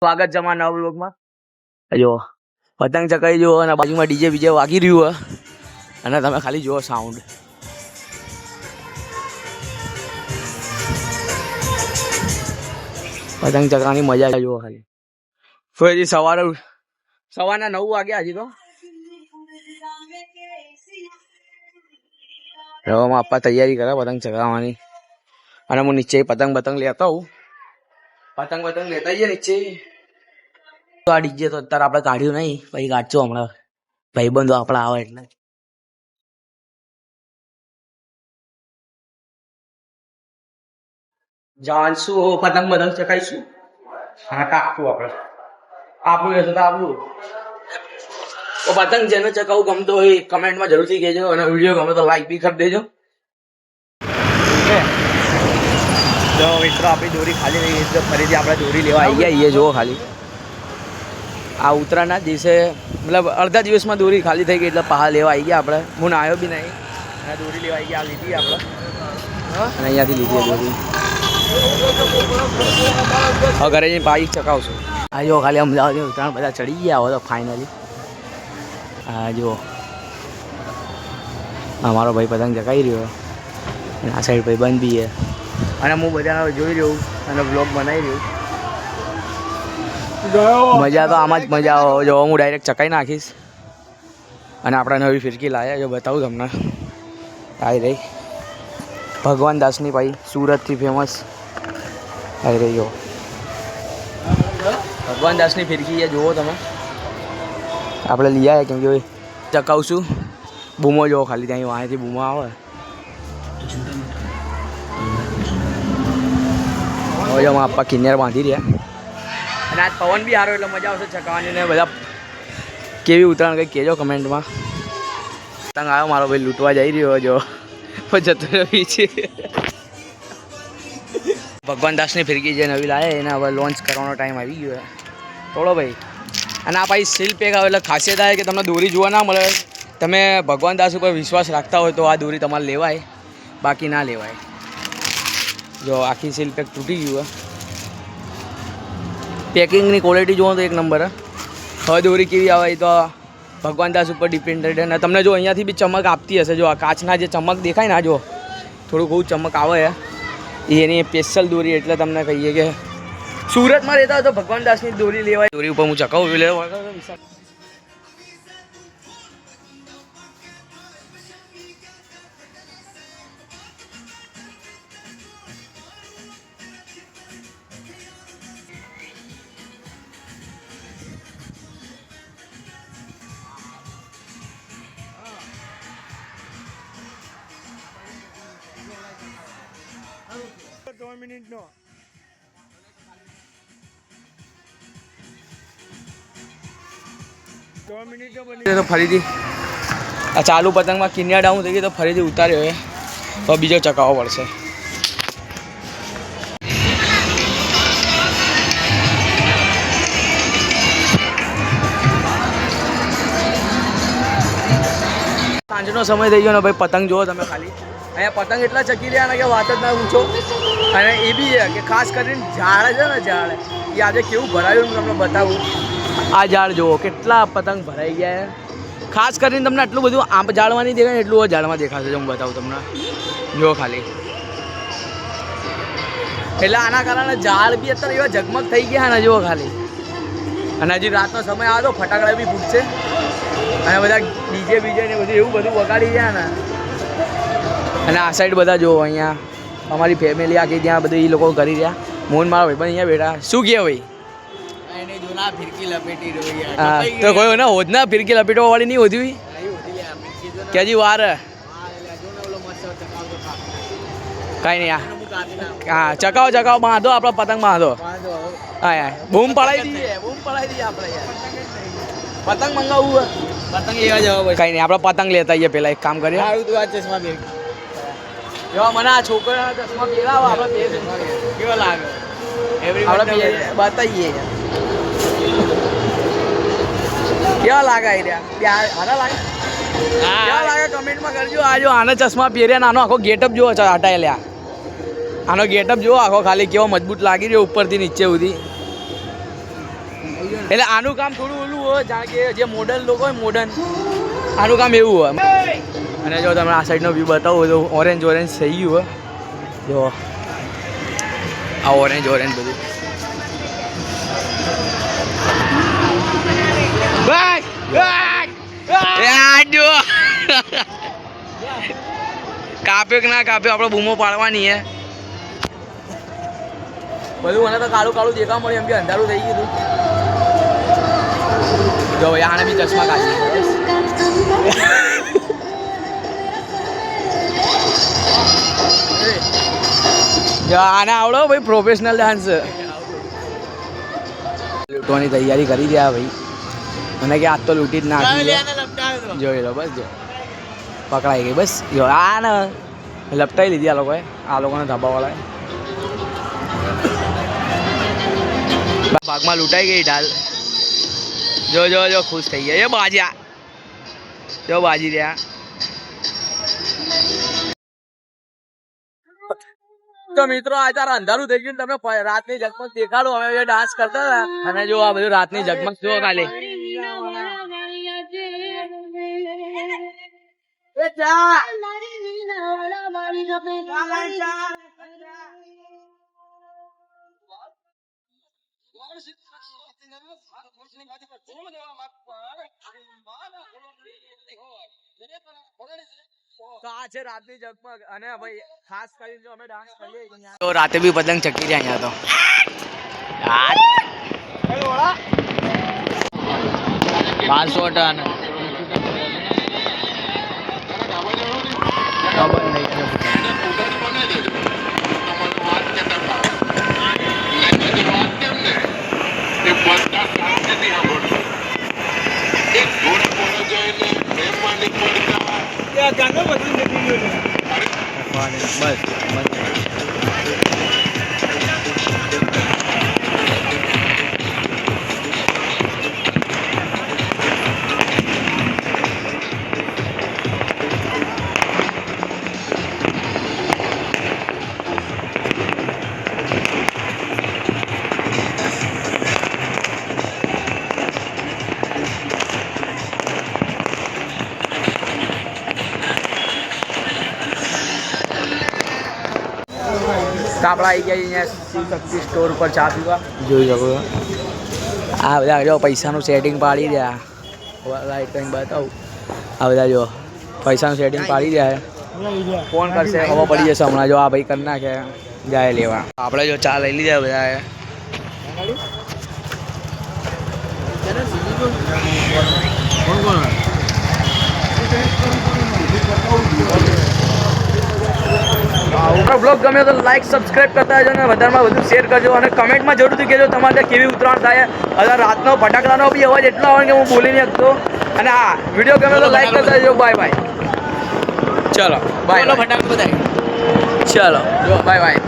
સ્વાગત છે અમારા નવા બ્લોગમાં. જો પતંગ ચકાઈ જુઓ અને બાજુમાં ડીજે બીજે વાગી રહ્યું અને તમે ખાલી જુઓ સાઉન્ડ. પતંગ ચકાવવાની મજા જુઓ ખાલી. ફરી સવારના 9 વાગ્યા હજી તો. રવામાં આપવા તૈયારી કરે પતંગ ચગાવવાની અને હું નીચે પતંગ લેતા હોઉં. પતંગ લેતા જઈએ નીચે. આ ડીજે તો અત્યારે આપણે કાઢ્યું નહીં, પછી કાઢશું હમણાં ભાઈબંધો આપણા આવે એટલે. જાણશું પતંગ ચકાઈશું અને કાપશું આપણે. આપણું રહેશે તો આપણું. તો પતંગ જેને ચકાવવું ગમતો હોય કમેન્ટમાં જરૂરથી કહેજો અને વિડીયો ગમે તો લાઈક બી કરી દેજો. જો મિત્રો આપણી દોરી ખાલી થઈ ગઈ, ફરીથી આપણે દોરી લેવા આવી ગયા. જુઓ ખાલી આ ઉત્તરાયણના દિવસે મતલબ અડધા દિવસમાં દોરી ખાલી થઈ ગઈ એટલે પહાડ લેવા આવી ગયા આપણે. હું નાયો બી નહીં અને દોરી લેવા આવી ગયા. આ લીધી આપણે અને અહીંયાથી લીધી દોરી. હવે ઘરે જઈને બાઈક ચકાવશું. આ જો ખાલી અમદાવાદ ઉત્તરાયણ બધા ચડી ગયા હોય તો ફાઇનલી. હા જુઓ અમારો ભાઈ પતંગ ચકાવી રહ્યો અને આ સાઈડ ભાઈ બંધ બી છે અને હું બધા જોઈ રહ્યો અને બ્લોગ બનાવી રહ્યો. મજા તો આમાં જ મજા આવે. જો હું ડાયરેક્ટ ચકાઈ નાખીશ અને આપણે નવી ફિરકી લાવ્યા જો બતાવું તમને. આવી રહી ભગવાન દાસની ભાઈ સુરતથી ફેમસ આવી રહી. જો ભગવાન દાસની ફિરકી છે, જુઓ તમે. આપણે લઈ આવ્યા કેમ કે ભાઈ ચકાવશું. બૂમો જુઓ ખાલી ત્યાં વાંથી બૂમો આવે. હવે જો આપણા કિન્નર બાંધી રહ્યા અને આજ પવન બી સારો એટલે મજા આવશે ચકાવવાની. ને બધા કેવી ઉતરાણ કંઈક કહેજો કમેન્ટમાં. પતંગ આવ્યો મારો ભાઈ લૂંટવા જઈ રહ્યો જો જતો રહી છે. ભગવાન દાસની ફિરકી જે નવી લાવે એને હવે લોન્ચ કરવાનો ટાઈમ આવી ગયો થોડો ભાઈ. અને આ પાછી સીલ પેક આવે એટલે ખાસિયત આવે કે તમને દોરી જોવા ના મળે. તમે ભગવાન દાસ ઉપર વિશ્વાસ રાખતા હોય તો આ દોરી તમારે લેવાય, બાકી ના લેવાય. જો આખી સીલ પેક તૂટી ગયું. પેકિંગની ક્વોલિટી જુઓ તો એક નંબર. હવે દોરી કેવી આવે એ તો ભગવાન દાસ ઉપર ડિપેન્ડેડ. અને તમને જો અહીંયાથી બી ચમક આપતી હશે. જો આ કાચના જે ચમક દેખાય ને, જો થોડુંક બહુ ચમક આવે એની સ્પેશિયલ દોરી. એટલે તમને કહીએ કે સુરતમાં રહેતા હોય તો ભગવાન દાસની દોરી લેવાય. દોરી ઉપર હું ચકાવું લેવા. તો ફરીથી આ ચાલુ પતંગમાં કિન્યા ડાઉન થઈ ગઈ તો ફરીથી ઉતાર્યો હોય તો બીજો ચકાવવો પડશે. સાંજનો સમય થઈ ગયો ને ભાઈ. પતંગ જુઓ તમે ખાલી. અહીંયા પતંગ એટલા ચકી રહ્યા ને કે વાત જ ના પૂછો. અને એ બી છે કે ખાસ કરીને ઝાડ છે ને, ઝાડ એ આજે કેવું ભરાયું તમને બતાવું. આ ઝાડ જુઓ કેટલા પતંગ ભરાઈ ગયા. ખાસ કરીને તમને આટલું બધું આમ ઝાડમાં નહીં દેખાય, એટલું ઝાડમાં દેખાશે. હું બતાવું તમને, જુઓ ખાલી. એટલે આના કારણે ઝાડ બી અત્યારે એવા ઝગમગ થઈ ગયા ને, જુઓ ખાલી. અને હજી રાતનો સમય આવે તો ફટાકડા બી ફૂટશે અને બધા ડીજે બીજે ને બધું એવું બધું વગાડી ગયા ને. અને આ સાઈડ બધા જુઓ અહીંયા અમારી ફેમિલી આખી ત્યાં બધું એ લોકો કરી રહ્યા. મોહન મારા ભાઈ પણ અહીંયા બેઠા. શું કહે ભાઈ? હા તો કોઈ ને હોદના ફિરકી લપેટવા વાળી નહીં હોતી કે હજી વાર? કઈ નહીં. હા ચકાવો બાંધો આપણો પતંગ બાંધો. હા યાર બૂમ પડાવી દઈએ આપણે. પતંગ મંગાવવું પતંગ એવા જવા કઈ નહીં. આપણે પતંગ લેતા આવીએ પેલા. એક કામ કરીએ, જો મને આ છોકરા ચશ્મા પહેરાવો આપણે કેવા લાગે આપણે બતાવીએ કેવા લાગે. આના લાગે કેવા લાગે કમેન્ટમાં કરજો. આ જો આને ચશ્મા પહેર્યા ને આનો આખો ગેટઅપ જુઓ હટાય લ્યા. આનો ગેટઅપ જુઓ આખો ખાલી કેવો મજબૂત લાગી રહ્યો ઉપરથી નીચે સુધી. એટલે આનું કામ થોડું ઓલું હોય જાણ કે જે મોડર્ન લોકો હોય મોડર્ન આનું કામ એવું હોય. અને જો તમે આ સાઈડનો વ્યૂ બતાવો તો ઓરેન્જ થઈ ગયું હોય જો આ ઓરેન્જ બધું. કાપ્યો કે ના કાપ્યો આપણે બૂમો પાડવાની હે બધું. મને તો કાળું દેખાવા મળ્યું એમ કે અંધારું થઈ ગયું હતું. જો ભાઈ આને બી ચશ્મા કાઢી જો આને આવડો ભાઈ પ્રોફેશનલ ડાન્સ લૂંટવાની તૈયારી કરી દે ભાઈ. મને કે આજ તો લૂંટી જ નાખી જોઈ લો બસ. જો પકડાઈ ગઈ બસ. જો આ ને લપટાઈ લીધી આ લોકોને ધાબાવાળાએ. ભાગમાં લૂંટાઈ ગઈ ઢાલ. જો ખુશ થઈ ગયા. એ બાજ્યા જો બાજી રહ્યા. તો મિત્રો આ તારા અંધારું થઈ ગયું. તમને રાતની ઝગમગ દેખાડો. અમે ડાન્સ કરતા હતા અને જો આ બધું રાતની ઝગમગ જો કાલે. તો આ છે રાતની ઝગમગ. અને ભાઈ ખાસ કરીને જો અમે ડાન્સ કરીએ તો રાતે બી પતંગ ચકી રહ્યા અહીંયા તો 500 ટન બસ. આપણે આવી ગયા અહીંયા શિવશક્તિ સ્ટોર પર ચા પીવા. જોઈ શકો આ બધા જો પૈસાનું સેટિંગ પાડી રહ્યા. લાઈટ કંઈક બતાવું. આ બધા જો પૈસાનું સેટિંગ પાડી રહ્યા. ફોન કરશે ખબર પડી જશે હમણાં. જો આ ભાઈ કરી નાખે જાય લેવા. આપણે જો ચા લઈ લીધા બધા. બ્લોગ ગમ્યો તો લાઈક સબસ્ક્રાઈબ કરતા રહેજો અને વધારેમાં વધુ શેર કરજો. અને કમેન્ટમાં જરૂરથી કહેજો તમારે કેવી ઉત્તરાયણ થાય. અને રાતનો ફટાકડાનો બી અવાજ એટલો આવે કે હું બોલી નહીં શકતો. અને હા વિડીયો ગમ્યો તો લાઈક કરતા રહેજો. Bye bye. ચલો બાય. ફટાકડા બધાય. ચલો બાય બાય.